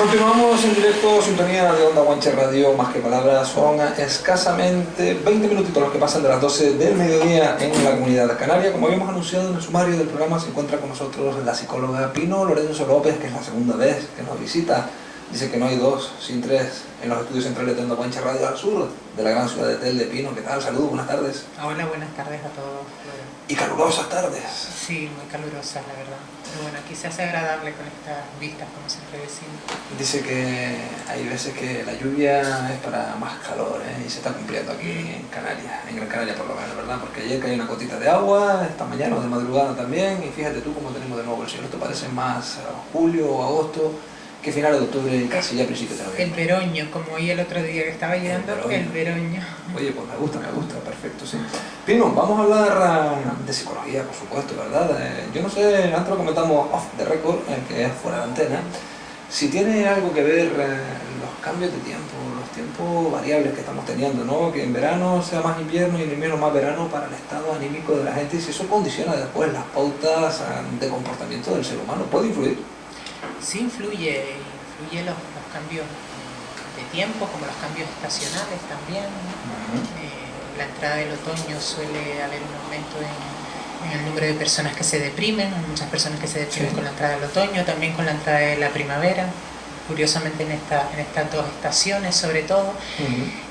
Continuamos en directo, sintonía de Onda Guanche Radio, más que palabras, son escasamente 20 minutitos los que pasan de las 12 del mediodía en la Comunidad Canaria. Como habíamos anunciado en el sumario del programa, se encuentra con nosotros la psicóloga Pino Lorenzo López, que es la segunda vez que nos visita. Dice que no hay dos, sin tres, en los estudios centrales de Onda Guanche Radio al sur, de la gran ciudad de Tel de Pino. ¿Qué tal? Saludos, buenas tardes. Hola, buenas tardes a todos. Y calurosas tardes. Sí, muy calurosas, la verdad. Pero bueno, aquí se hace agradable con estas vistas, como siempre decimos. Dice que hay veces que la lluvia es para más calor, y se está cumpliendo aquí en Canarias, en Gran Canaria por lo menos, ¿verdad? Porque ayer cayó una gotita de agua, esta mañana o de madrugada también, y fíjate tú cómo tenemos de nuevo el cielo. Esto parece más julio o agosto que finales de octubre y casi ya principios de noviembre. El veroño, como oí el otro día que estaba llegando, el veroño. Oye, pues me gusta, perfecto, sí. Pino, vamos a hablar de psicología, por supuesto, ¿verdad? Yo no sé, antes lo comentamos off the record, que es fuera de antena, si tiene algo que ver los cambios de tiempo, los tiempos variables que estamos teniendo, ¿no? Que en verano sea más invierno y en invierno más verano para el estado anímico de la gente, y si eso condiciona después las pautas de comportamiento del ser humano, ¿puede influir? Sí, influye los cambios de tiempo, como los cambios estacionales también. La entrada del otoño suele haber un aumento en el número de personas que se deprimen, hay muchas personas que se deprimen con la entrada del otoño, también con la entrada de la primavera, curiosamente en estas dos estaciones sobre todo.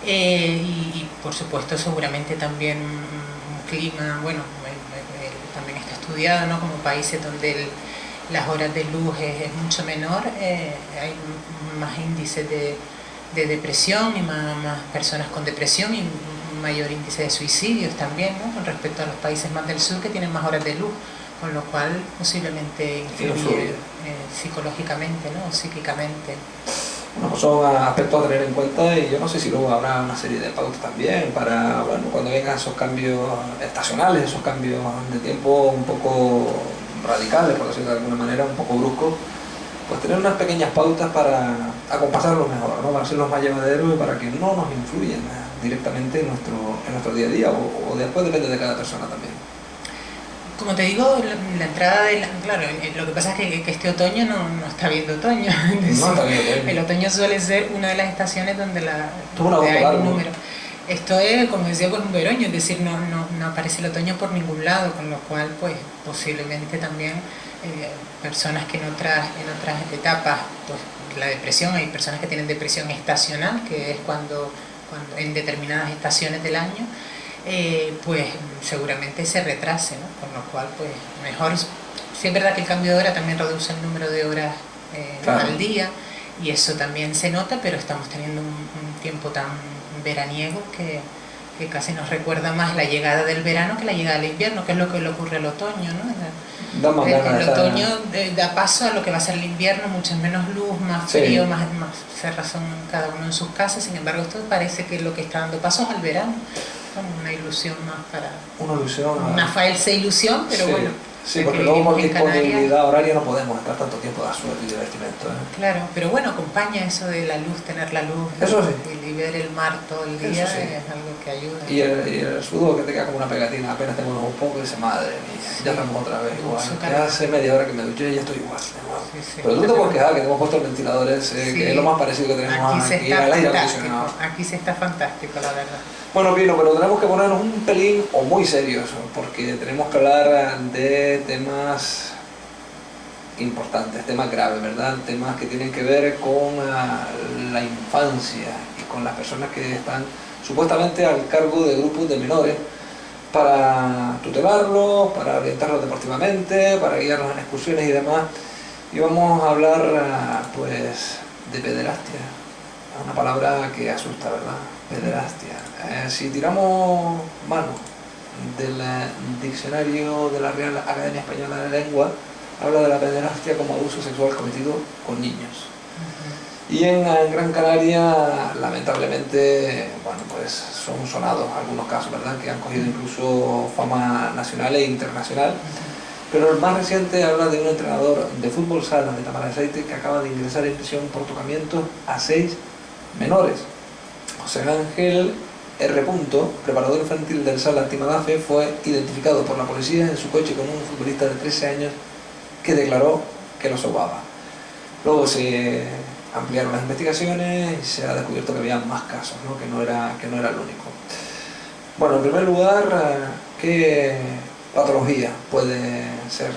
Y por supuesto seguramente también un clima, bueno, también está estudiado, ¿no? Como países donde las horas de luz es mucho menor, hay más índices de depresión y más personas con depresión y mayor índice de suicidios también, ¿no? Con respecto a los países más del sur que tienen más horas de luz, con lo cual posiblemente influye psicológicamente, ¿no? Psíquicamente. Bueno, pues son aspectos a tener en cuenta, y yo no sé si luego habrá una serie de pautas también para, bueno, cuando vengan esos cambios estacionales, esos cambios de tiempo un poco radicales, por decirlo de alguna manera, un poco bruscos, pues tener unas pequeñas pautas para acompasarlos mejor, ¿no? Para hacerlos más llevaderos y para que no nos influyan directamente en nuestro día a día, o después depende de cada persona también. Como te digo, la entrada de claro, lo que pasa es que este otoño no está viendo otoño. Decir, no está viendo otoño. El otoño suele ser una de las estaciones donde hay un número. Esto es, como decía, con un veroño, es decir, no aparece el otoño por ningún lado, con lo cual, pues, posiblemente también personas que en otras etapas, pues, la depresión, hay personas que tienen depresión estacional, que es cuando en determinadas estaciones del año, pues seguramente se retrase, ¿no? Con lo cual, pues, mejor. Sí, es verdad que el cambio de hora también reduce el número de horas al día, y eso también se nota, pero estamos teniendo un tiempo tan veraniego que casi nos recuerda más la llegada del verano que la llegada del invierno, que es lo que le ocurre al otoño, ¿no? El otoño da paso a lo que va a ser el invierno, mucho menos luz, más frío, más cerrados son cada uno en sus casas. Sin embargo, esto parece que lo que está dando paso es al verano, como una ilusión más para... Una falsa ilusión, pero bueno. Sí, porque luego por disponibilidad horaria no podemos estar tanto tiempo de asueto y divertimento. Claro, pero bueno, acompaña eso de la luz, tener la luz, eso sí. Y ver el mar todo el día, sí. Es algo que ayuda. Y el sudor que te queda como una pegatina, apenas te mueves un poco y dices, madre mía, ya estamos otra vez igual. Ya hace media hora que me duché y ya estoy igual. Sí. Pero tú te puedes quejar que hemos puesto el ventilador ese, que es lo más parecido que tenemos aquí al aire acondicionado. Aquí se está fantástico, la verdad. Bueno, Pino, pero tenemos que ponernos un pelín o muy serios, porque tenemos que hablar de temas importantes, temas graves, ¿verdad? Temas que tienen que ver con la infancia y con las personas que están supuestamente al cargo de grupos de menores para tutelarlos, para orientarlos deportivamente, para guiarlos en excursiones y demás. Y vamos a hablar, pues, de pederastia, una palabra que asusta, ¿verdad? Pederastia. Si tiramos mano del diccionario de la Real Academia Española de la Lengua, habla de la pederastia como abuso sexual cometido con niños. Y en Gran Canaria, lamentablemente, bueno, pues son sonados algunos casos, ¿verdad?, que han cogido incluso fama nacional e internacional. Pero el más reciente habla de un entrenador de fútbol sala de Tamaraceite que acaba de ingresar en prisión por tocamientos a 6 menores. José Ángel R. preparador infantil del Sala Timadafe, fue identificado por la policía en su coche con un futbolista de 13 años que declaró que lo sobaba. Luego se ampliaron las investigaciones y se ha descubierto que había más casos, ¿no? Que no era el único. Bueno, en primer lugar, ¿qué patología puede ser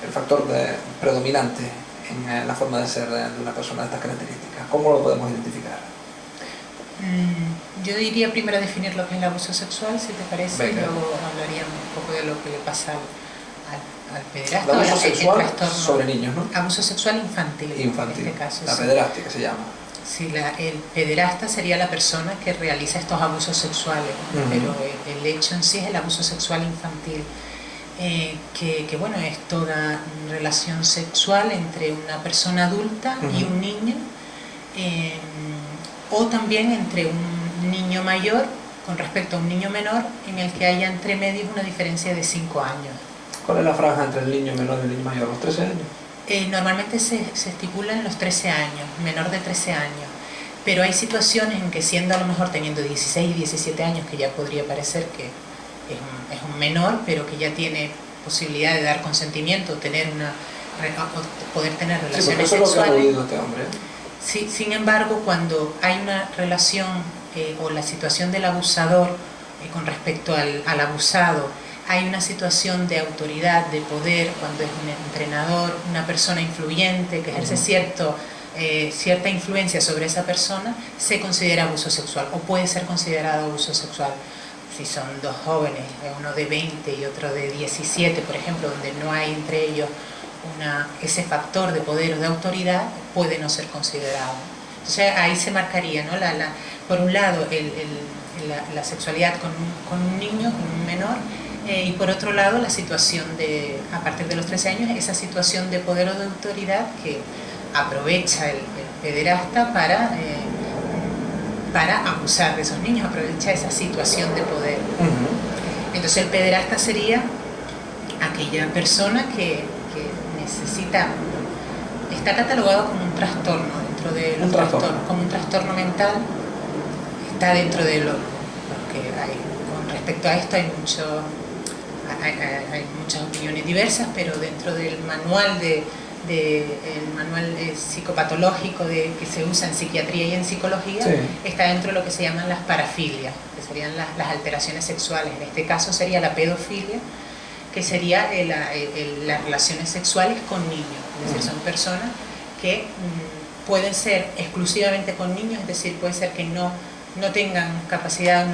el factor predominante en la forma de ser de una persona de estas características? ¿Cómo lo podemos identificar? Yo diría primero definir lo que es el abuso sexual, si te parece, Venga. y luego hablaríamos un poco de lo que le pasa al pederasta. El abuso el sexual trastorno. sobre niños, ¿no? Abuso sexual infantil, Infantil, en este caso. la Sí. pederastia que se llama. Sí, el pederasta sería la persona que realiza estos abusos sexuales, pero el hecho en sí es el abuso sexual infantil, que bueno, es toda relación sexual entre una persona adulta y un niño, o también entre un niño mayor con respecto a un niño menor, en el que haya entre medios una diferencia de 5 años. ¿Cuál es la franja entre el niño menor y el niño mayor? ¿Los 13 años? Normalmente se estipula en los 13 años, menor de 13 años, pero hay situaciones en que, siendo a lo mejor teniendo 16 y 17 años, que ya podría parecer que es un menor, pero que ya tiene posibilidad de dar consentimiento, poder tener relaciones sí, porque eso sexuales. es lo que ha aludido este hombre. Sí, sin embargo, cuando hay una relación o la situación del abusador con respecto al abusado, hay una situación de autoridad, de poder, cuando es un entrenador, una persona influyente que ejerce cierta influencia sobre esa persona, se considera abuso sexual o puede ser considerado abuso sexual. Si son dos jóvenes, uno de 20 y otro de 17, por ejemplo, donde no hay entre ellos ese factor de poder o de autoridad, puede no ser considerado. Entonces ahí se marcaría, ¿no? Por un lado la sexualidad con un niño, con un menor, y por otro lado la situación a partir de los 13 años, esa situación de poder o de autoridad que aprovecha el pederasta para abusar de esos niños, aprovecha esa situación de poder. Entonces el pederasta sería aquella persona que está catalogado como un trastorno dentro de los trastornos, como un trastorno mental, está dentro de lo que hay. Con respecto a esto hay muchas opiniones diversas, pero dentro del manual el manual psicopatológico que se usa en psiquiatría y en psicología, sí, está dentro de lo que se llaman las parafilias, que serían las alteraciones sexuales. En este caso sería la pedofilia, que sería las relaciones sexuales con niños. Es decir, son personas que pueden ser exclusivamente con niños, es decir, puede ser que no tengan capacidad,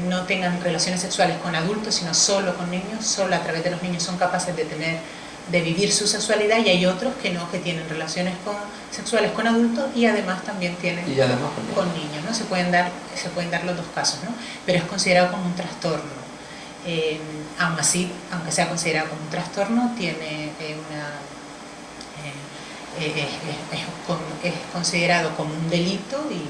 no tengan relaciones sexuales con adultos, sino solo con niños. Solo a través de los niños son capaces de vivir su sexualidad, y hay otros que tienen relaciones sexuales con adultos y además también tienen con niños, ¿no? Se pueden dar los dos casos, ¿no? Pero es considerado como un trastorno. Aún así, aunque sea considerado como un trastorno, es considerado como un delito y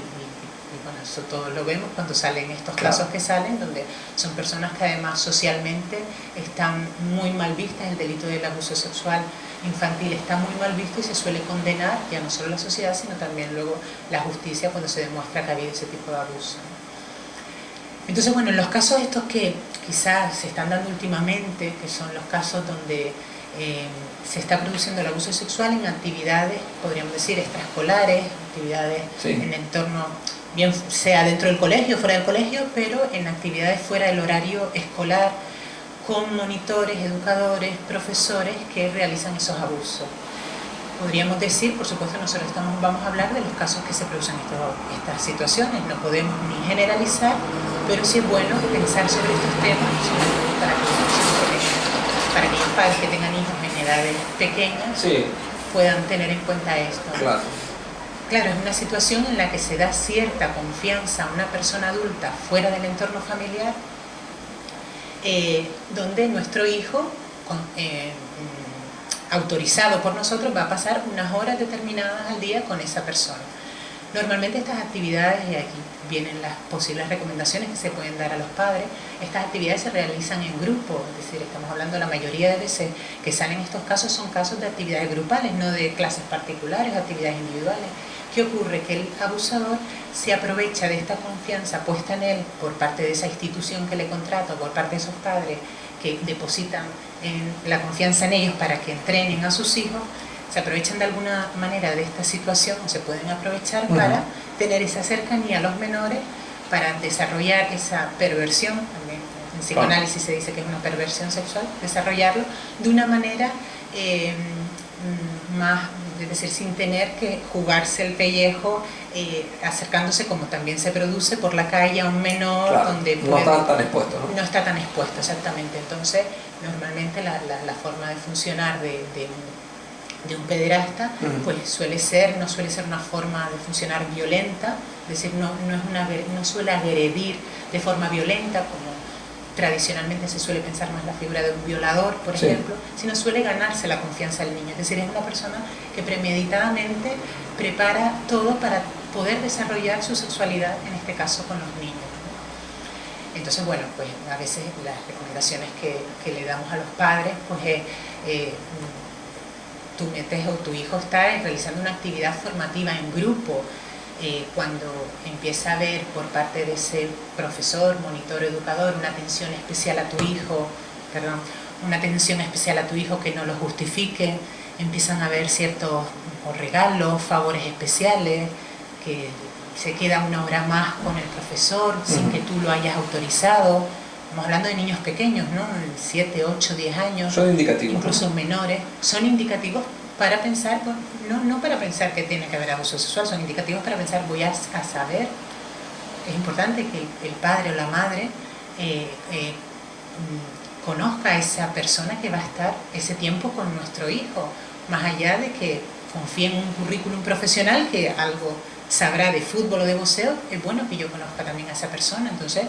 bueno, eso todos lo vemos cuando salen estos casos que salen, donde son personas que además socialmente están muy mal vistas. El delito del abuso sexual infantil está muy mal visto y se suele condenar ya no solo la sociedad, sino también luego la justicia cuando se demuestra que ha habido ese tipo de abuso. Entonces, bueno, en los casos estos que quizás se están dando últimamente, que son los casos donde se está produciendo el abuso sexual en actividades, podríamos decir, extraescolares, actividades en entorno, bien sea dentro del colegio o fuera del colegio, pero en actividades fuera del horario escolar, con monitores, educadores, profesores que realizan esos abusos. Podríamos decir, por supuesto, nosotros vamos a hablar de los casos que se producen estas situaciones, no podemos ni generalizar, pero sí es bueno pensar sobre estos temas, sobre todo para aquellos padres que tengan hijos en edades pequeñas, puedan tener en cuenta esto. Claro, es una situación en la que se da cierta confianza a una persona adulta fuera del entorno familiar, donde nuestro hijo, autorizado por nosotros, va a pasar unas horas determinadas al día con esa persona. Normalmente estas actividades, y aquí vienen las posibles recomendaciones que se pueden dar a los padres, estas actividades se realizan en grupo, es decir, estamos hablando, la mayoría de veces que salen estos casos son casos de actividades grupales, no de clases particulares o actividades individuales. ¿Qué ocurre? Que el abusador se aprovecha de esta confianza puesta en él por parte de esa institución que le contrata o por parte de esos padres que depositan la confianza en ellos para que entrenen a sus hijos. se aprovechan de alguna manera de esta situación, o se pueden aprovechar para tener esa cercanía a los menores, para desarrollar esa perversión, en psicoanálisis se dice que es una perversión sexual, desarrollarlo de una manera más, es decir, sin tener que jugarse el pellejo, acercándose como también se produce por la calle a un menor, claro, donde no está tan expuesto, ¿no? No está tan expuesto, exactamente. Entonces, normalmente la forma de funcionar de un pederasta, pues no suele ser una forma de funcionar violenta, es decir, no suele agredir de forma violenta, como tradicionalmente se suele pensar más la figura de un violador, por ejemplo, sino suele ganarse la confianza del niño. Es decir, es una persona que premeditadamente prepara todo para poder desarrollar su sexualidad, en este caso con los niños. Entonces, bueno, pues a veces las recomendaciones que le damos a los padres, pues tú metes o tu hijo está realizando una actividad formativa en grupo, cuando empieza a ver por parte de ese profesor, monitor, educador, una atención especial a tu hijo, que no lo justifique, empiezan a haber ciertos regalos, favores especiales, que se queda una hora más con el profesor sin que tú lo hayas autorizado. Estamos hablando de niños pequeños, ¿no? 7, 8, 10 años. Son indicativos, incluso ¿no? Menores. Son indicativos para pensar, no para pensar que tiene que haber abuso sexual, son indicativos para pensar, voy a saber. Es importante que el padre o la madre conozca a esa persona que va a estar ese tiempo con nuestro hijo, más allá de que confíe en un currículum profesional que algo sabrá de fútbol o de boxeo. Es bueno que yo conozca también a esa persona. Entonces,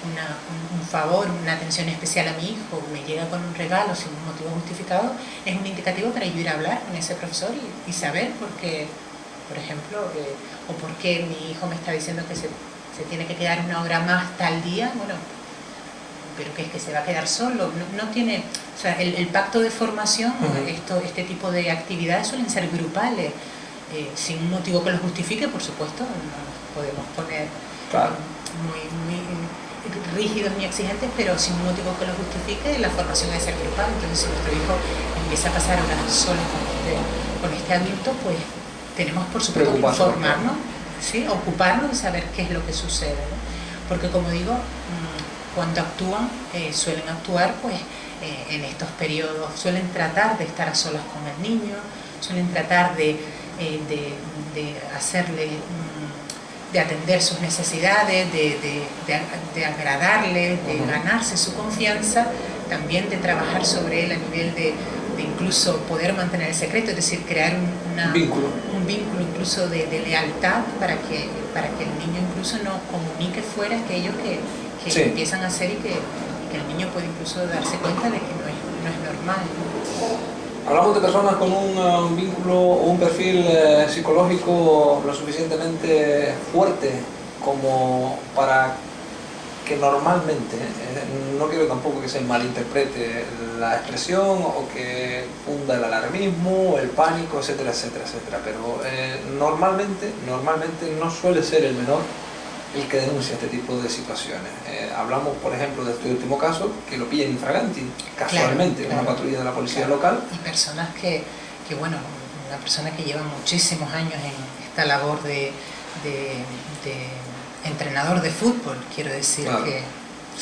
un favor, una atención especial a mi hijo, me llega con un regalo sin un motivo justificado, es un indicativo para yo ir a hablar con ese profesor y saber por qué, por ejemplo, o por qué mi hijo me está diciendo que se tiene que quedar una hora más tal día. Bueno, pero que es que se va a quedar solo, no tiene, o sea, el pacto de formación, este tipo de actividades suelen ser grupales, sin un motivo que lo justifique, por supuesto, no nos podemos poner muy rígidos ni exigentes, pero sin un motivo que lo justifique, la formación debe ser grupal. Entonces, si nuestro hijo empieza a pasar horas solo con este adulto, pues tenemos, por supuesto, que informarnos, ¿sí? Ocuparnos de saber qué es lo que sucede, ¿no? Porque, como digo, cuando actúan, suelen actuar pues en estos periodos, suelen tratar de estar a solas con el niño, suelen tratar de hacerle, de atender sus necesidades, de agradarle, de ganarse su confianza, también de trabajar sobre él a nivel de incluso poder mantener el secreto, es decir, crear un vínculo incluso de lealtad para que el niño incluso no comunique fuera aquello que empiezan a hacer y que el niño puede incluso darse cuenta de que no es normal. Hablamos de personas con un vínculo o un perfil psicológico lo suficientemente fuerte como para que normalmente, no quiero tampoco que se malinterprete la expresión o que funda el alarmismo, el pánico, etcétera, etcétera, etcétera, pero normalmente no suele ser el menor el que denuncia este tipo de situaciones. Hablamos, por ejemplo, de este último caso, que lo pillan infraganti, casualmente, claro, una patrulla de la policía local. Y personas que, bueno, una persona que lleva muchísimos años en esta labor de entrenador de fútbol, quiero decir, claro, que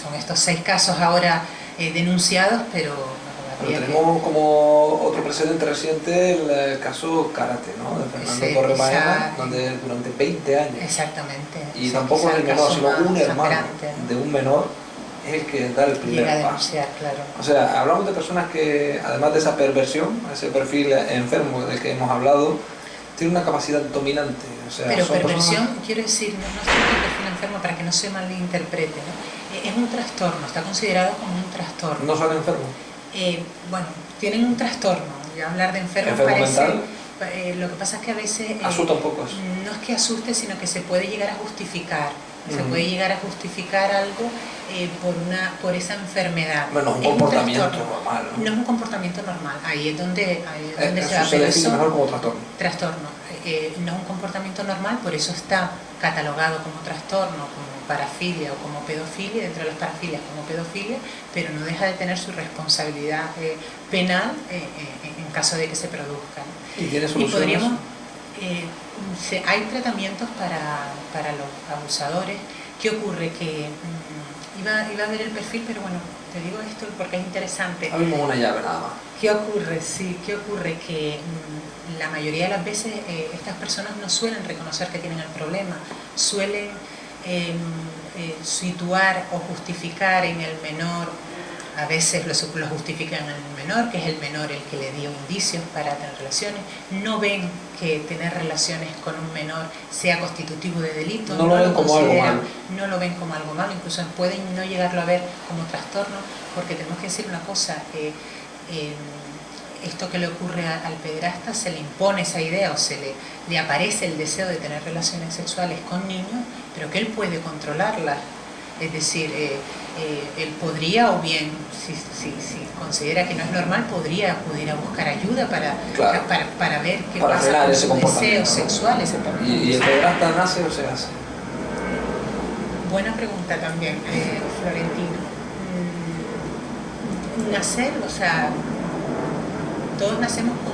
son estos 6 casos ahora denunciados, pero tenemos como otro precedente reciente el caso Karate, ¿no? De Fernando Torre Baena, donde durante 20 años. Exactamente. Y tampoco es el menor, sino un hermano de un menor es el que da el primer paso. Claro. O sea, hablamos de personas que, además de esa perversión, ese perfil enfermo del que hemos hablado, tiene una capacidad dominante. O sea, pero perversión, quiero decir, no es un perfil enfermo para que no se malinterprete, ¿no? Es un trastorno, está considerado como un trastorno. ¿No son enfermos? Bueno, tienen un trastorno. Ya hablar de enfermo parece... lo que pasa es que a veces... asusta un poco eso. No es que asuste, sino que se puede llegar a justificar. Se puede llegar a justificar algo por esa enfermedad. Bueno, es un comportamiento normal, ¿no? No es un comportamiento normal. Ahí es donde se va. Se define mejor como trastorno. Trastorno. No es un comportamiento normal, por eso está catalogado como trastorno, como parafilia o como pedofilia, dentro de las parafilias como pedofilia, pero no deja de tener su responsabilidad penal en caso de que se produzca. ¿Y tiene soluciones? Hay tratamientos para los abusadores. ¿Qué ocurre? Que iba a ver el perfil, pero bueno, te digo esto porque es interesante. Abrimos una llave nada más. ¿Qué ocurre? Sí, ¿qué ocurre? Que la mayoría de las veces estas personas no suelen reconocer que tienen el problema, suelen situar o justificar en el menor, a veces lo justifican en el menor, que es el menor el que le dio indicios para tener relaciones, no ven que tener relaciones con un menor sea constitutivo de delito, no lo ven como algo malo. No lo ven como algo malo, incluso pueden no llegarlo a ver como trastorno, porque tenemos que decir una cosa, esto que le ocurre al pederasta, se le impone esa idea o le aparece el deseo de tener relaciones sexuales con niños, pero que él puede controlarlas. Es decir, él podría, o bien, si considera que no es normal, podría acudir a buscar ayuda para ver qué pasa con sus deseos sexuales. ¿Y el pederasta nace o se hace? Buena pregunta también, Florentino. Nacer, o sea, todos nacemos con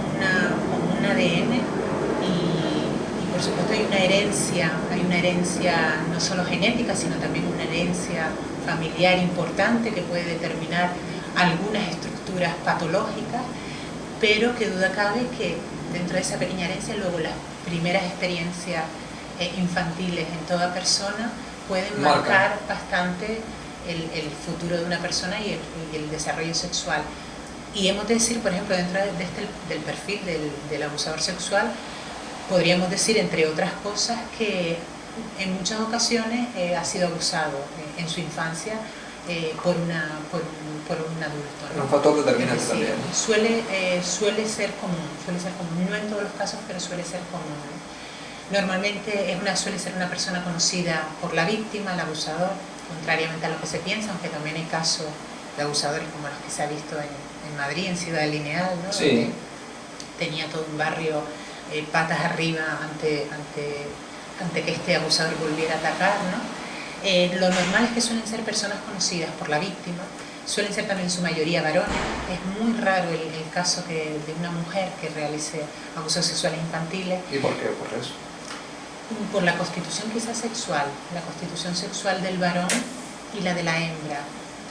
un ADN y por supuesto hay una herencia no solo genética, sino también una herencia familiar importante que puede determinar algunas estructuras patológicas, pero que duda cabe que dentro de esa pequeña herencia luego las primeras experiencias infantiles en toda persona pueden marcar bastante el futuro de una persona y el desarrollo sexual. Y hemos de decir, por ejemplo, dentro del perfil del abusador sexual, podríamos decir, entre otras cosas, que en muchas ocasiones ha sido abusado en su infancia por un adulto, ¿no? Un factor determinante también. Suele ser común, no en todos los casos, pero suele ser común, ¿no? Normalmente suele ser una persona conocida por la víctima, el abusador, contrariamente a lo que se piensa, aunque también hay casos de abusadores como los que se ha visto en Madrid, en Ciudad Lineal, ¿no? Sí. Donde tenía todo un barrio patas arriba ante que este abusador volviera a atacar, ¿no? Lo normal es que suelen ser personas conocidas por la víctima, suelen ser también en su mayoría varones. Es muy raro el caso de una mujer que realice abusos sexuales infantiles. ¿Y por qué ocurre eso? Por la constitución quizás sexual, la constitución sexual del varón y la de la hembra.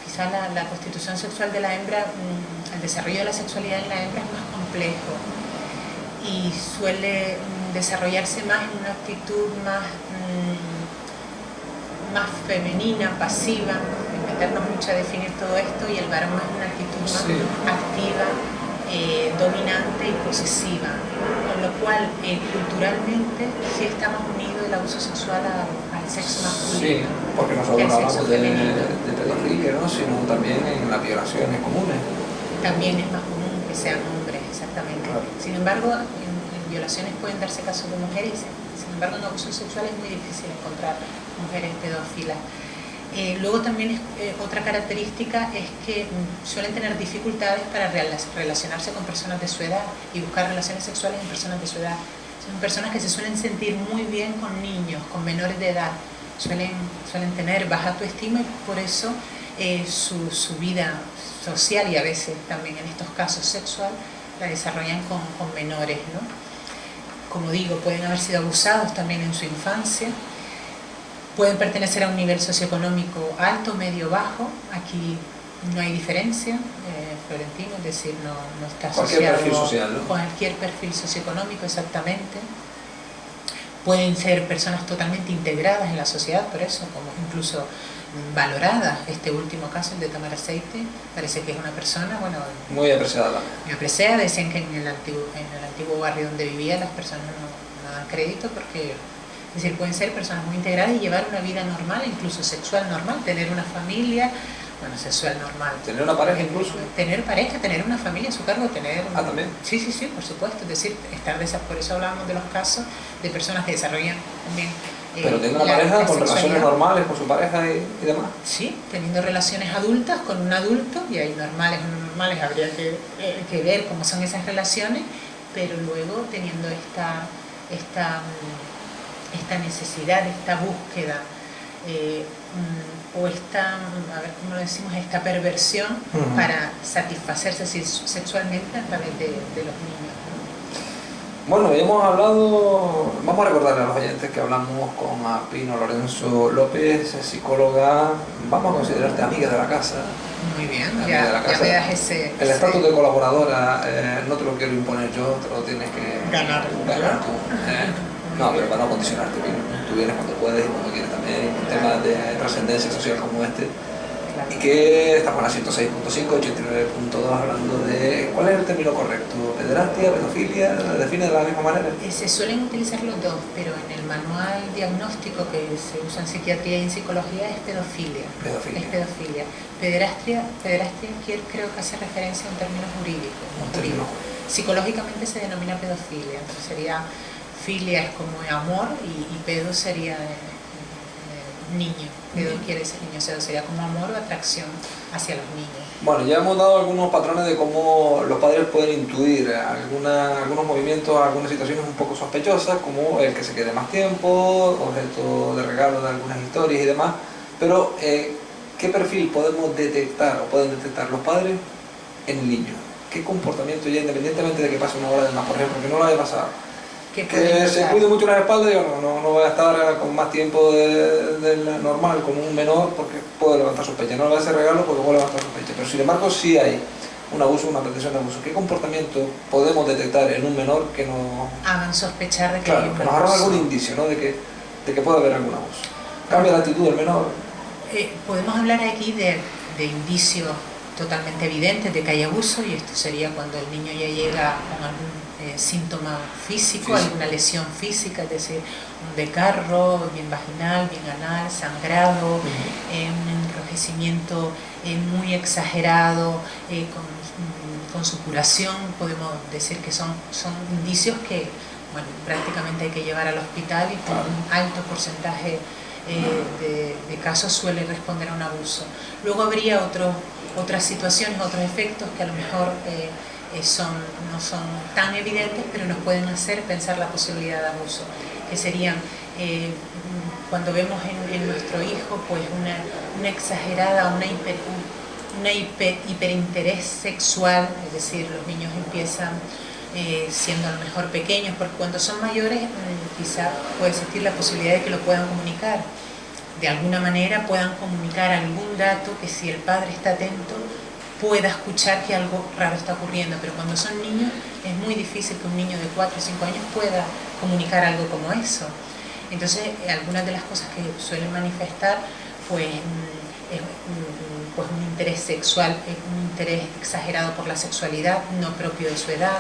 Quizás la constitución sexual de la hembra, el desarrollo de la sexualidad en la hembra es más complejo y suele desarrollarse más en una actitud más femenina, pasiva, en meternos mucho a definir todo esto, y el varón más en una actitud más activa, dominante y posesiva, con lo cual culturalmente sí está más unido el abuso sexual al sexo masculino. Sí, porque no solo hablamos de pedofilia, ¿no? Sino también en las violaciones comunes. También es más común que sean hombres, exactamente. Claro. Sin embargo, en violaciones pueden darse casos de mujeres, sin embargo en abuso sexual es muy difícil encontrar mujeres pedófilas. Luego también otra característica es que suelen tener dificultades para relacionarse con personas de su edad y buscar relaciones sexuales en personas de su edad. Son personas que se suelen sentir muy bien con niños, con menores de edad, suelen tener baja autoestima y por eso su vida social y a veces también en estos casos sexual la desarrollan con menores, ¿no? Como digo, pueden haber sido abusados también en su infancia. Pueden pertenecer a un nivel socioeconómico alto, medio, bajo. Aquí no hay diferencia, Florentino, es decir, no está asociado cualquier perfil social, ¿no? Cualquier perfil socioeconómico, exactamente. Pueden ser personas totalmente integradas en la sociedad, por eso, como incluso valoradas. Este último caso, el de Tamara Aceite, parece que es una persona, bueno, muy apreciada. Muy apreciada. Decían que en el antiguo barrio donde vivía las personas no dan crédito porque... Es decir, pueden ser personas muy integradas y llevar una vida normal, incluso sexual normal, tener una familia, bueno, sexual normal. ¿Tener una pareja incluso? Tener pareja, tener una familia a su cargo, tener... Ah, ¿también? Sí, por supuesto. Es decir, por eso hablábamos de los casos de personas que desarrollan también... Pero tenga una pareja con relaciones normales con su pareja y demás. Sí, teniendo relaciones adultas con un adulto, y hay normales o no normales, habría que ver cómo son esas relaciones, pero luego teniendo esta necesidad, esta búsqueda o esta, a ver cómo lo decimos, esta perversión para satisfacerse sexualmente a través de los niños, ¿no? Bueno, hemos hablado, vamos a recordarle a los oyentes que hablamos con Pino Lorenzo López, psicóloga, vamos a considerarte amiga de la casa. Muy bien, amiga de la casa. Ya me das ese... El estatus de colaboradora no te lo quiero imponer yo, te lo tienes que ganar tú. No, pero para no condicionarte, Pino. Tú vienes cuando puedes y cuando quieres también, en temas de trascendencia social como este. Y que estamos en la 106.5, 89.2 hablando de cuál es el término correcto, pederastia, pedofilia, ¿la define de la misma manera? Se suelen utilizar los dos, pero en el manual diagnóstico que se usa en psiquiatría y en psicología es pedofilia. Pedofilia. Es pedofilia. Pederastia creo que hace referencia a un término jurídico. Psicológicamente se denomina pedofilia, entonces sería, filia es como amor y pedo sería niño. Pedo quiere decir niño, o sea, sería como amor o atracción hacia los niños. Bueno, ya hemos dado algunos patrones de cómo los padres pueden intuir algunos movimientos, algunas situaciones un poco sospechosas, como el que se quede más tiempo, objeto de regalo de algunas historias y demás. Pero, ¿qué perfil podemos detectar o pueden detectar los padres en el niño? ¿Qué comportamiento ya, independientemente de que pase una hora de más, por ejemplo, que no lo haya pasado? Que se cuide mucho las espaldas, yo no voy a estar con más tiempo del normal con un menor porque puede levantar sospecha. No le voy a hacer regalo porque puede levantar sospecha. Pero sin embargo, sí hay un abuso, una pretensión de abuso. ¿Qué comportamiento podemos detectar en un menor que nos hagan sospechar de que claro, hay un que nos arroje algún indicio, ¿no? de que puede haber algún abuso? ¿Cambia la actitud del menor? Podemos hablar aquí de indicios totalmente evidentes de que hay abuso, y esto sería cuando el niño ya llega con algún síntoma físico, alguna lesión física, es decir, un desgarro, bien vaginal, bien anal, sangrado, un enrojecimiento muy exagerado, con supuración. Podemos decir que son indicios que, bueno, prácticamente hay que llevar al hospital, y con un alto porcentaje de casos suele responder a un abuso. Luego habría otras situaciones, otros efectos que a lo mejor no son tan evidentes, pero nos pueden hacer pensar la posibilidad de abuso, que serían cuando vemos en nuestro hijo pues una exagerada, una hiperinterés sexual, es decir, los niños empiezan siendo a lo mejor pequeños, porque cuando son mayores quizá puede existir la posibilidad de que lo puedan comunicar, de alguna manera puedan comunicar algún dato que, si el padre está atento, pueda escuchar que algo raro está ocurriendo. Pero cuando son niños es muy difícil que un niño de 4 o 5 años pueda comunicar algo como eso. Entonces, algunas de las cosas que suelen manifestar pues es un interés sexual, un interés exagerado por la sexualidad no propio de su edad,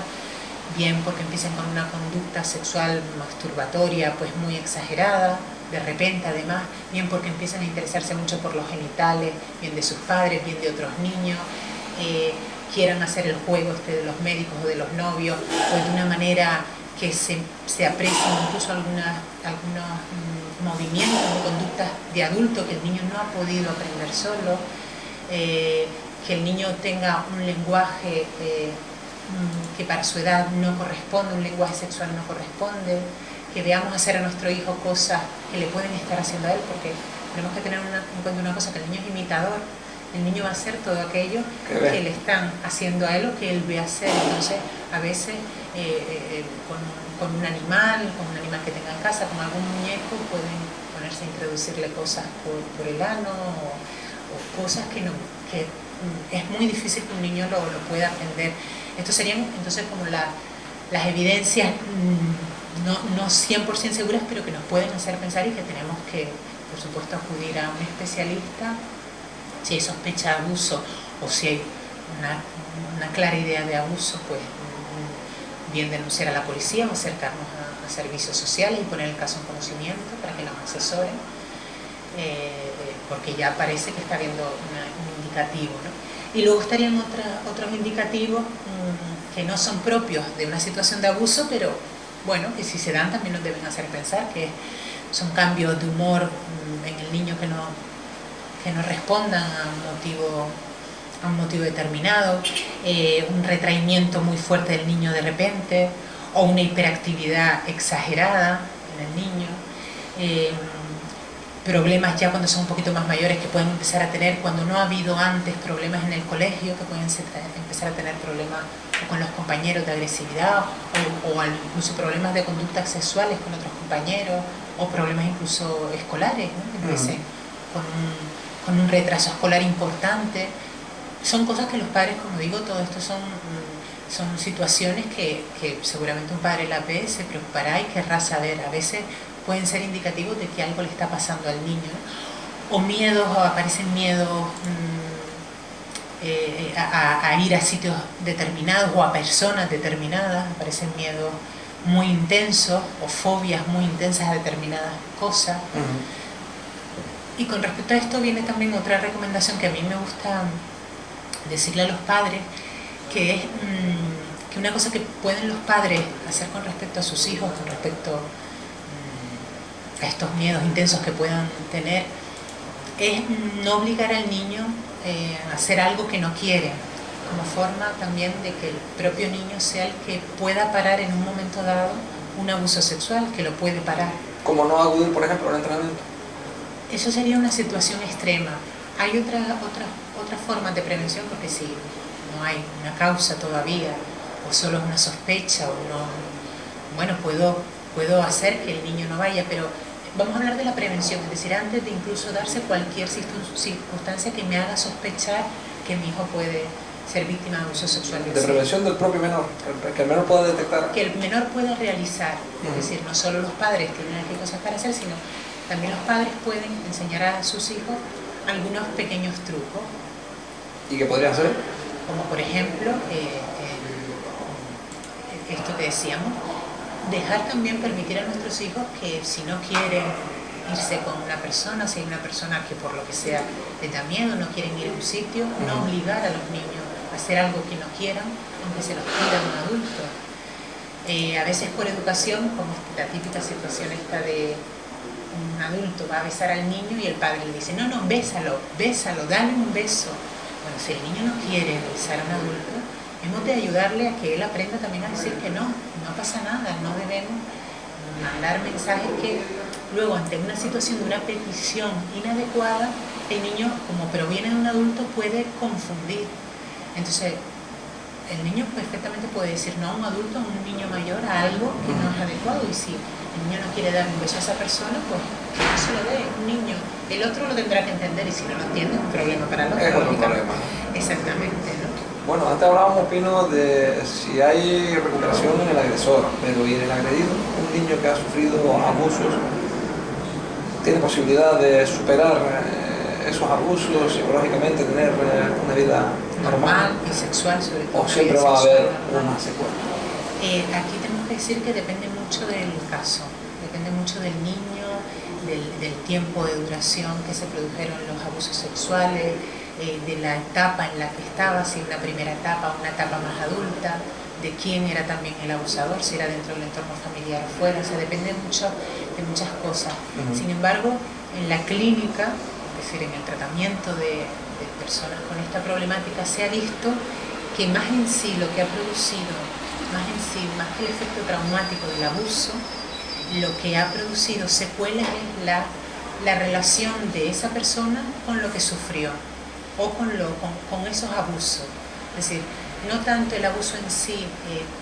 bien porque empiezan con una conducta sexual masturbatoria pues muy exagerada, de repente además, bien porque empiezan a interesarse mucho por los genitales, bien de sus padres, bien de otros niños, quieran hacer el juego de los médicos o de los novios, pues de una manera que se aprecien incluso algunos movimientos o conductas de adulto que el niño no ha podido aprender solo, que el niño tenga un lenguaje que para su edad no corresponde, un lenguaje sexual no corresponde, que veamos hacer a nuestro hijo cosas que le pueden estar haciendo a él, porque tenemos que tener en cuenta una cosa, que el niño es imitador. El niño va a hacer todo aquello que le están haciendo a él o que él ve hacer. Entonces, a veces con un animal que tenga en casa, con algún muñeco, pueden ponerse a introducirle cosas por el ano o cosas que es muy difícil que un niño lo pueda aprender. Estos serían entonces como las evidencias no 100% seguras, pero que nos pueden hacer pensar, y que tenemos que, por supuesto, acudir a un especialista si hay sospecha de abuso o si hay una clara idea de abuso. Pues bien denunciar a la policía o acercarnos a servicios sociales y poner el caso en conocimiento para que nos asesoren, porque ya parece que está habiendo un indicativo, ¿no? Y luego estarían otros indicativos que no son propios de una situación de abuso, pero bueno, que si se dan también nos deben hacer pensar, que son cambios de humor en el niño que no respondan a un motivo determinado, un retraimiento muy fuerte del niño de repente, o una hiperactividad exagerada en el niño, problemas ya cuando son un poquito más mayores, que pueden empezar a tener, cuando no ha habido antes problemas en el colegio, que pueden empezar a tener problemas con los compañeros de agresividad o incluso problemas de conductas sexuales con otros compañeros o problemas incluso escolares, ¿no? Que empiecen con un retraso escolar importante. Son cosas que los padres, como digo, todo esto son situaciones que seguramente un padre la ve, se preocupará y querrá saber. A veces pueden ser indicativos de que algo le está pasando al niño, ¿no? O miedos, o aparecen miedos a ir a sitios determinados o a personas determinadas, aparecen miedos muy intensos o fobias muy intensas a determinadas cosas. Y con respecto a esto viene también otra recomendación que a mí me gusta decirle a los padres, que es que una cosa que pueden los padres hacer con respecto a sus hijos, con respecto a estos miedos intensos que puedan tener, es no obligar al niño a hacer algo que no quiere, como forma también de que el propio niño sea el que pueda parar en un momento dado un abuso sexual, que lo puede parar. Como no acudir, por ejemplo, al entrenamiento. Eso sería una situación extrema. Hay otras formas de prevención, porque si no hay una causa todavía, o solo es una sospecha, o no, bueno, puedo hacer que el niño no vaya, pero vamos a hablar de la prevención, es decir, antes de incluso darse cualquier circunstancia que me haga sospechar que mi hijo puede ser víctima de abuso sexual. De prevención del propio menor, que el menor pueda detectar. Que el menor pueda realizar, es decir, no solo los padres tienen aquí cosas para hacer, sino también los padres pueden enseñar a sus hijos algunos pequeños trucos. ¿Y qué podrían ser? Como por ejemplo, esto que decíamos, dejar también permitir a nuestros hijos que si no quieren irse con una persona, si hay una persona que por lo que sea les da miedo, no quieren ir a un sitio, no obligar a los niños a hacer algo que no quieran, aunque se los pida un adulto. A veces por educación, como la típica situación esta de un adulto va a besar al niño y el padre le dice, no, bésalo, dale un beso. Bueno, si el niño no quiere besar a un adulto, hemos de ayudarle a que él aprenda también a decir que no pasa nada, no debemos mandar mensajes que luego ante una situación de una petición inadecuada, el niño, como proviene de un adulto, puede confundir. Entonces, el niño perfectamente puede decir no a un adulto, a un niño mayor, a algo que no es adecuado, y si el niño no quiere dar un beso a esa persona, pues que no se lo dé, un niño. El otro lo tendrá que entender, y si no lo entiende es un problema para el otro. Es otro problema. Exactamente, ¿no? Bueno, antes hablábamos, Pino, de si hay recuperación en el agresor, pero ¿y en el agredido? Un niño que ha sufrido abusos, ¿tiene posibilidad de superar esos abusos psicológicamente, tener una vida normal y sexual, sobre todo? ¿O siempre va a haber una secuela? Aquí tenemos que decir que depende mucho del caso, depende mucho del niño, del tiempo de duración que se produjeron los abusos sexuales, de la etapa en la que estaba, si una primera etapa o una etapa más adulta, de quién era también el abusador, si era dentro del entorno familiar o fuera, o sea, depende mucho de muchas cosas. Sin embargo, en la clínica, es decir, en el tratamiento de personas con esta problemática, se ha visto que más en sí lo que ha producido, más que el efecto traumático del abuso, lo que ha producido secuelas es la relación de esa persona con lo que sufrió o con esos abusos. Es decir, no tanto el abuso en sí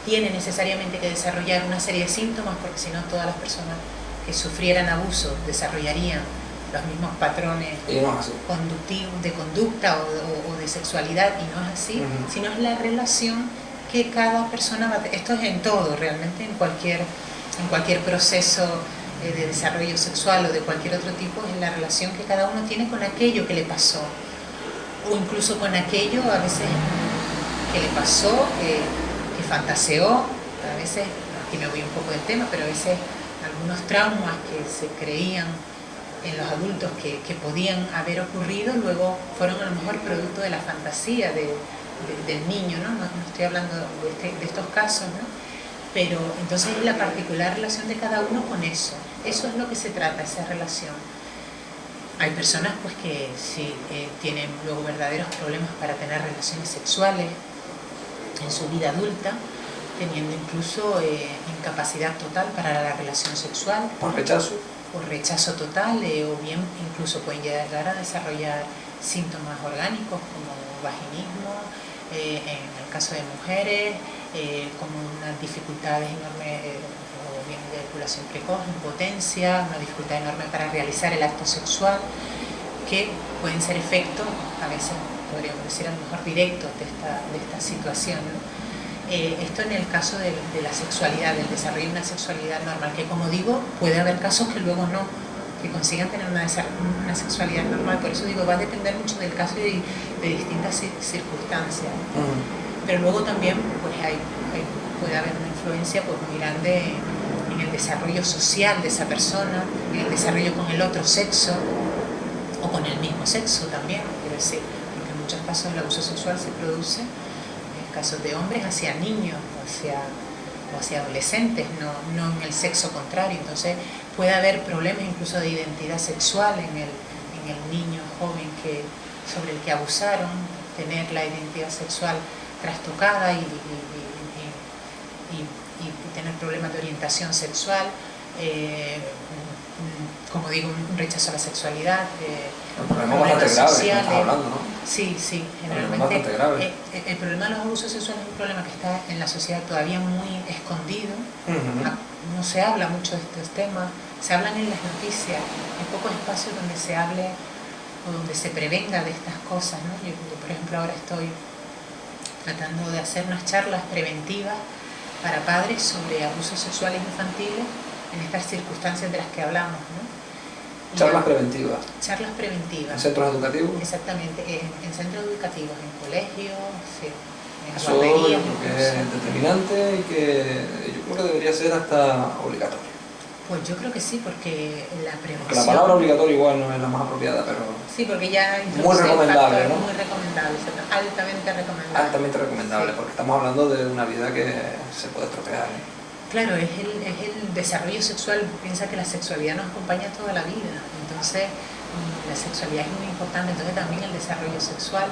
tiene necesariamente que desarrollar una serie de síntomas, porque si no todas las personas que sufrieran abuso desarrollarían los mismos patrones conductivos, de conducta o de sexualidad, y no es así, sino es la relación que cada persona va a tener. Esto es en todo, realmente, en cualquier proceso de desarrollo sexual o de cualquier otro tipo, es la relación que cada uno tiene con aquello que le pasó, o incluso con aquello a veces que le pasó, que fantaseó, a veces, aquí me voy un poco del tema, pero a veces algunos traumas que se creían en los adultos que podían haber ocurrido, luego fueron a lo mejor producto de la fantasía del niño, ¿no? No estoy hablando de estos casos, ¿no? Pero entonces es la particular relación de cada uno con eso. Eso es lo que se trata, esa relación. Hay personas pues que sí tienen luego verdaderos problemas para tener relaciones sexuales en su vida adulta, teniendo incluso incapacidad total para la relación sexual. ¿Por rechazo? rechazo total, o bien incluso pueden llegar a desarrollar síntomas orgánicos como vaginismo, en el caso de mujeres, como unas dificultades enormes, o bien de eyaculación precoz, impotencia, una dificultad enorme para realizar el acto sexual, que pueden ser efectos, a veces podríamos decir a lo mejor directos de esta situación, ¿no? Esto en el caso de la sexualidad, del desarrollo de una sexualidad normal, que como digo, puede haber casos que luego no, que consigan tener una sexualidad normal. Por eso digo, va a depender mucho del caso y de distintas circunstancias. Pero luego también pues puede haber una influencia pues, muy grande en el desarrollo social de esa persona, en el desarrollo con el otro sexo o con el mismo sexo también, quiero decir, porque en muchos casos el abuso sexual se produce en casos de hombres hacia niños o hacia adolescentes, no en el sexo contrario. Entonces puede haber problemas incluso de identidad sexual en el niño joven sobre el que abusaron, tener la identidad sexual trastocada y tener problemas de orientación sexual, como digo, un rechazo a la sexualidad, problemas sociales. Hablando, ¿no? Sí, generalmente el problema de los abusos sexuales es un problema que está en la sociedad todavía muy escondido. No se habla mucho de estos temas, se hablan en las noticias, hay pocos espacios donde se hable o donde se prevenga de estas cosas, ¿no? Yo, por ejemplo, ahora estoy tratando de hacer unas charlas preventivas para padres sobre abusos sexuales infantiles en estas circunstancias de las que hablamos, ¿no? Charlas preventivas. Charlas preventivas. ¿En centros educativos? Exactamente, en centros educativos, en colegios, sí, en eso guarderías. Yo creo que es determinante y que yo creo que debería ser hasta obligatorio. Pues yo creo que sí, porque la prevención... Porque la palabra obligatorio igual no es la más apropiada, pero... Sí, porque ya... Muy recomendable, ¿no? Muy recomendable, altamente recomendable. Altamente recomendable, sí. Porque estamos hablando de una vida que se puede estropear, ¿eh? Claro, es el desarrollo sexual. Piensa que la sexualidad nos acompaña toda la vida, entonces la sexualidad es muy importante, entonces también el desarrollo sexual.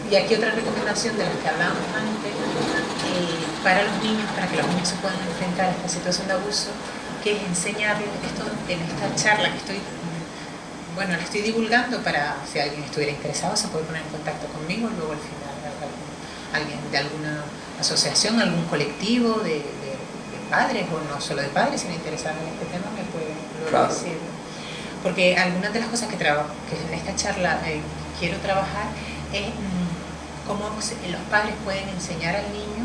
Y aquí otra recomendación de las que hablábamos antes, para los niños, para que los niños se puedan enfrentar a esta situación de abuso, que es enseñarles esto en esta charla que estoy, la estoy divulgando para, si alguien estuviera interesado, se puede poner en contacto conmigo, luego al final alguien de alguna asociación, algún colectivo de padres, o no solo de padres, sino interesados en este tema, me pueden decir. Porque algunas de las cosas que en esta charla quiero trabajar es cómo los padres pueden enseñar al niño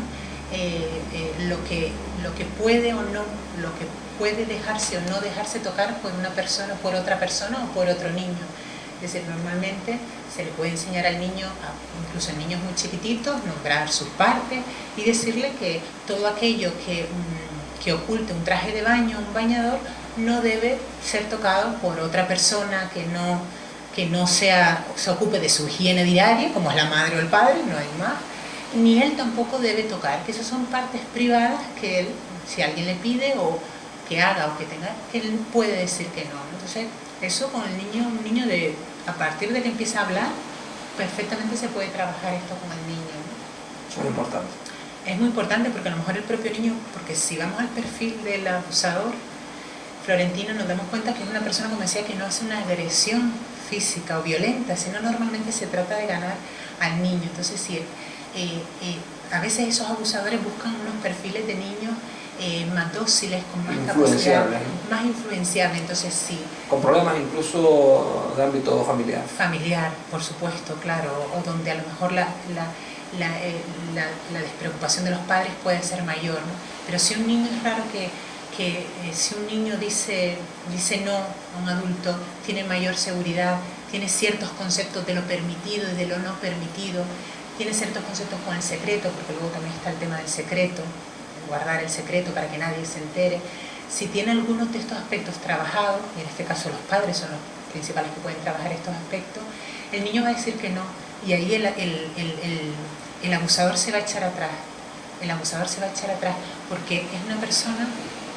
lo que puede o no, lo que puede dejarse o no dejarse tocar por una persona, por otra persona o por otro niño. Es decir, normalmente se le puede enseñar al niño, incluso en niños muy chiquititos, nombrar sus partes y decirle que todo aquello que oculte un traje de baño, un bañador, no debe ser tocado por otra persona que no se ocupe de su higiene diaria, como es la madre o el padre, no hay más, ni él tampoco debe tocar, que esas son partes privadas que él, si alguien le pide o que haga o que tenga, que él puede decir que no. Entonces, eso con el niño, un niño a partir de que empieza a hablar, perfectamente se puede trabajar esto con el niño, ¿no? Eso es importante. Es muy importante porque a lo mejor el propio niño, porque si vamos al perfil del abusador, Florentino, nos damos cuenta que es una persona, como decía, que no hace una agresión física o violenta, sino normalmente se trata de ganar al niño. Entonces, sí, a veces esos abusadores buscan unos perfiles de niños más dóciles, con más capacidad, más influenciables. Entonces, sí. Con problemas incluso de ámbito familiar. Familiar, por supuesto, claro, o donde a lo mejor la despreocupación de los padres puede ser mayor, ¿no? Pero si un niño, es raro que si un niño dice no a un adulto, tiene mayor seguridad, tiene ciertos conceptos de lo permitido y de lo no permitido, tiene ciertos conceptos con el secreto, porque luego también está el tema del secreto, guardar el secreto para que nadie se entere. Si tiene algunos de estos aspectos trabajados, y en este caso los padres son los principales que pueden trabajar estos aspectos, el niño va a decir que no, y ahí el abusador se va a echar atrás. El abusador se va a echar atrás porque es una persona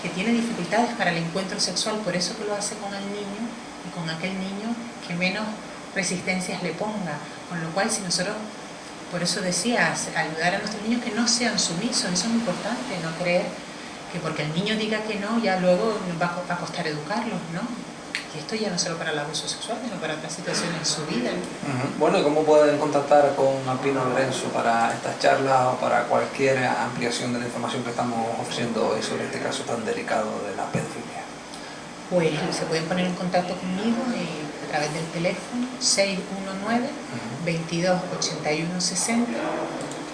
que tiene dificultades para el encuentro sexual, por eso que lo hace con el niño y con aquel niño que menos resistencias le ponga. Con lo cual, si nosotros, por eso decía, ayudar a nuestros niños que no sean sumisos, eso es muy importante, no creer que porque el niño diga que no, ya luego va a costar educarlo, ¿no? Y esto ya no solo para el abuso sexual, sino para otras situaciones en su vida. Bueno, ¿y cómo pueden contactar con Pino Lorenzo para estas charlas o para cualquier ampliación de la información que estamos ofreciendo hoy sobre este caso tan delicado de la pedofilia? Pues se pueden poner en contacto conmigo a través del teléfono 619 22 81 60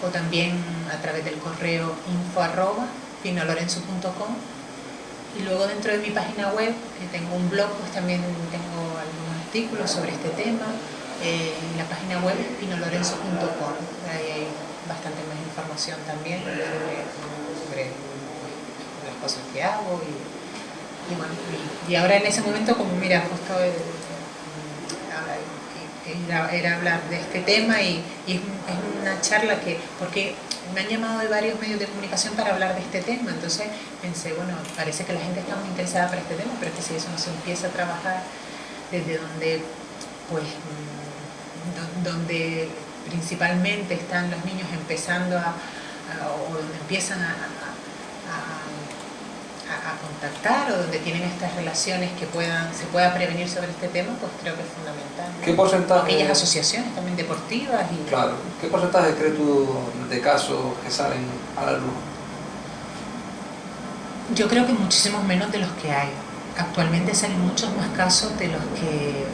o también a través del correo info@pinolorenzo.com. Y luego dentro de mi página web, que tengo un blog, pues también tengo algunos artículos sobre este tema. La página web es pinolorenzo.com. Ahí hay bastante más información también sobre las cosas que hago. Y bueno, y ahora en ese momento, como mira, justo era hablar de este tema y es una charla porque me han llamado de varios medios de comunicación para hablar de este tema, entonces pensé, bueno, parece que la gente está muy interesada por este tema, pero es que si eso no se empieza a trabajar desde donde, pues, donde principalmente están los niños empezando o donde empiezan a contactar o donde tienen estas relaciones que se pueda prevenir sobre este tema, pues creo que es fundamental, ¿no? ¿Qué porcentaje? Aquellas asociaciones también deportivas y... Claro. ¿Qué porcentaje crees tú de casos que salen a la luz? Yo creo que muchísimos menos de los que hay. Actualmente salen muchos más casos de los que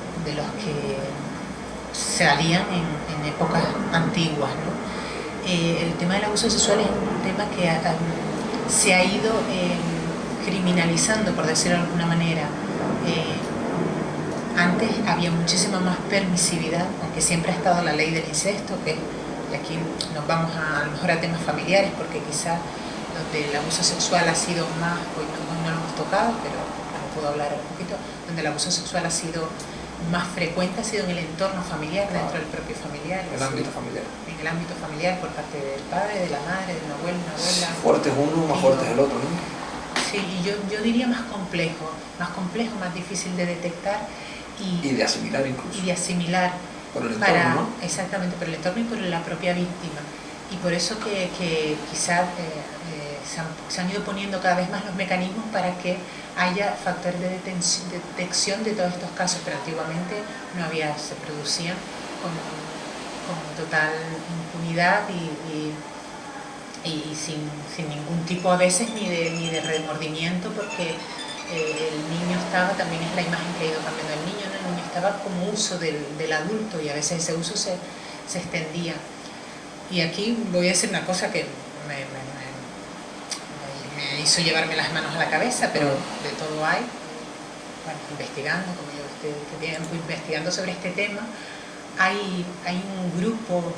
salían en épocas antiguas, ¿no? El tema del abuso sexual es un tema que se ha ido criminalizando, por decirlo de alguna manera. Antes había muchísima más permisividad, aunque siempre ha estado la ley del incesto, y aquí nos vamos a lo mejor a temas familiares, porque quizás donde el abuso sexual ha sido más, hoy no lo hemos tocado, pero puedo hablar un poquito, donde el abuso sexual ha sido más frecuente, ha sido en el entorno familiar, dentro del propio familiar. En el ámbito familiar. En el ámbito familiar, por parte del padre, de la madre, de un abuelo, una abuela. Fuerte es uno, más fuerte es el otro, ¿no? Sí, y yo diría más complejo, más difícil de detectar y de asimilar incluso. Y de asimilar. Por el entorno, ¿no? Exactamente, por el entorno y por la propia víctima. Y por eso que quizás se han ido poniendo cada vez más los mecanismos para que haya factores de detección de todos estos casos, pero antiguamente no había, se producían con total impunidad y sin ningún tipo a veces ni de remordimiento, porque el niño estaba, también es la imagen que ha ido cambiando el niño, ¿no? El niño estaba como uso del adulto y a veces ese uso se extendía. Y aquí voy a decir una cosa que me hizo llevarme las manos a la cabeza, pero de todo hay. Bueno, investigando, como yo este tiempo investigando sobre este tema, hay un grupo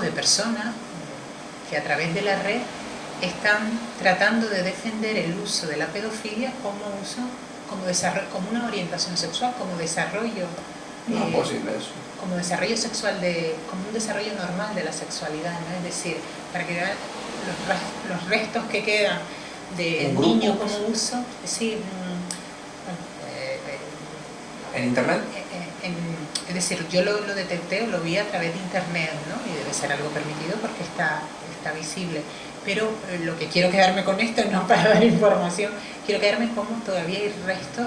de personas que a través de la red están tratando de defender el uso de la pedofilia como una orientación sexual, como desarrollo. No es posible eso. Como desarrollo sexual, como un desarrollo normal de la sexualidad, ¿no? Es decir, para que vean los restos que quedan del niño como uso, sí, ¿en internet? Es decir, yo lo detecté, lo vi a través de internet, ¿no? Y debe ser algo permitido porque está visible. Pero lo que quiero quedarme con esto, no para dar información, quiero quedarme como todavía hay restos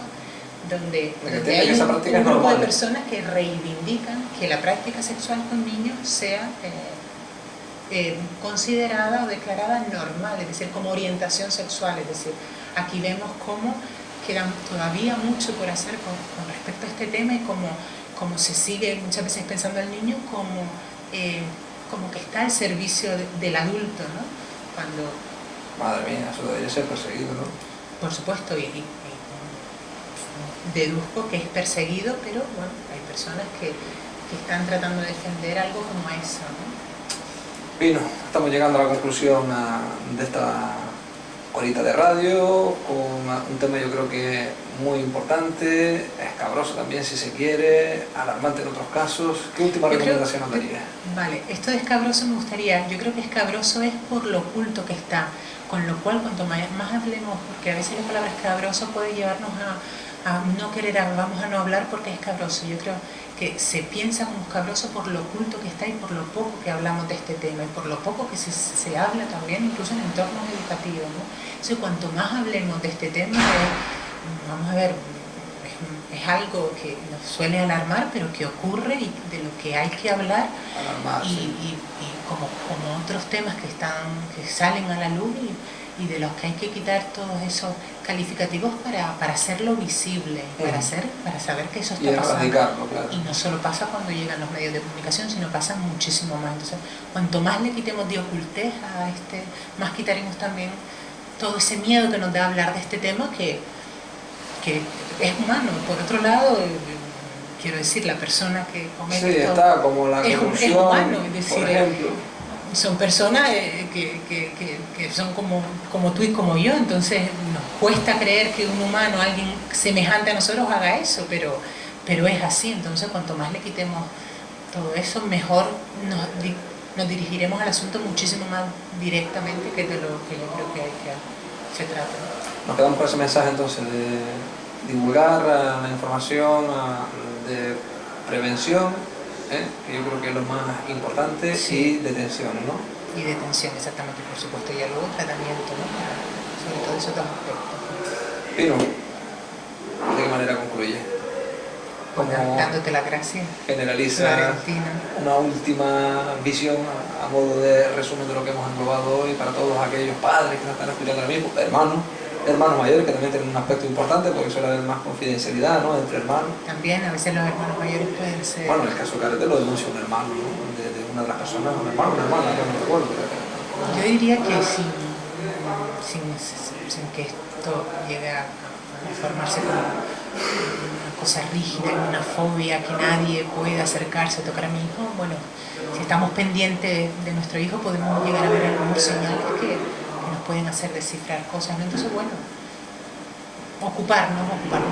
donde hay un grupo de personas que reivindican que la práctica sexual con niños sea considerada o declarada normal, es decir, como orientación sexual. Es decir, aquí vemos cómo queda todavía mucho por hacer con respecto a este tema y cómo se sigue muchas veces pensando al niño como que está al servicio del adulto, ¿no? Cuando... Madre mía, eso debería ser perseguido, ¿no? Por supuesto, y deduzco que es perseguido, pero bueno, hay personas que están tratando de defender algo como eso, ¿no? Pino, estamos llegando a la conclusión de esta horita de radio con un tema yo creo que muy importante, escabroso también si se quiere, alarmante en otros casos. ¿Qué última recomendación nos daría? Vale, esto de escabroso me gustaría, yo creo que escabroso es por lo oculto que está, con lo cual cuanto más hablemos, porque a veces la palabra escabroso puede llevarnos a no querer, vamos a no hablar porque es escabroso. Yo creo que se piensa como escabroso por lo oculto que está y por lo poco que hablamos de este tema y por lo poco que se habla también incluso en entornos educativos, ¿no? Entonces, cuanto más hablemos de este tema, vamos a ver, es algo que nos suele alarmar, pero que ocurre y de lo que hay que hablar, y como otros temas que salen a la luz y de los que hay que quitar todos esos calificativos para hacerlo visible, para saber que eso está pasando. Claro. Y no solo pasa cuando llegan los medios de comunicación, sino pasa muchísimo más. Entonces, cuanto más le quitemos de ocultez a más quitaremos también todo ese miedo que nos da hablar de este tema, que es humano. Por otro lado, quiero decir, la persona que comete sí, esto está como la corrupción, es humano, es decir, por ejemplo. Son personas que son como tú y como yo, entonces nos cuesta creer que un humano, alguien semejante a nosotros, haga eso, pero es así. Entonces, cuanto más le quitemos todo eso, mejor nos dirigiremos al asunto muchísimo más directamente, que de lo que yo creo que se trata. Nos quedamos con ese mensaje entonces de divulgar la información, de prevención, que yo creo que es lo más importante, y detención, ¿no? Y detención, exactamente, por supuesto, y luego tratamiento, ¿no? Sobre todo esos dos aspectos. Pino, ¿de qué manera concluye? Dándote las gracias. Generaliza una última visión a modo de resumen de lo que hemos englobado hoy para todos aquellos padres que nos están escuchando ahora mismo, hermanos mayores, que también tienen un aspecto importante porque suele haber más confidencialidad, ¿no?, entre hermanos. También a veces los hermanos mayores pueden ser... Bueno, en el caso de Carete lo denuncia un hermano, ¿no?, de una de las personas, un hermano, una hermana, no me recuerdo. Yo diría que sin que esto llegue a formarse como una cosa rígida, una fobia, que nadie pueda acercarse a tocar a mi hijo, bueno, si estamos pendientes de nuestro hijo podemos llegar a ver algunos señales que nos pueden hacer descifrar cosas, ¿no? Entonces, bueno, ocuparnos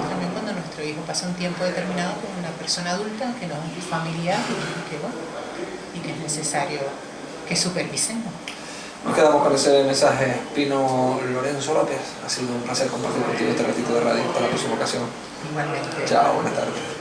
también cuando nuestro hijo pasa un tiempo determinado con una persona adulta que nos es familiar y que es necesario que supervisemos. Nos quedamos con ese mensaje. Pino Lorenzo López, ha sido un placer compartir contigo este ratito de radio. Hasta la próxima ocasión. Igualmente. Chao, buenas tardes.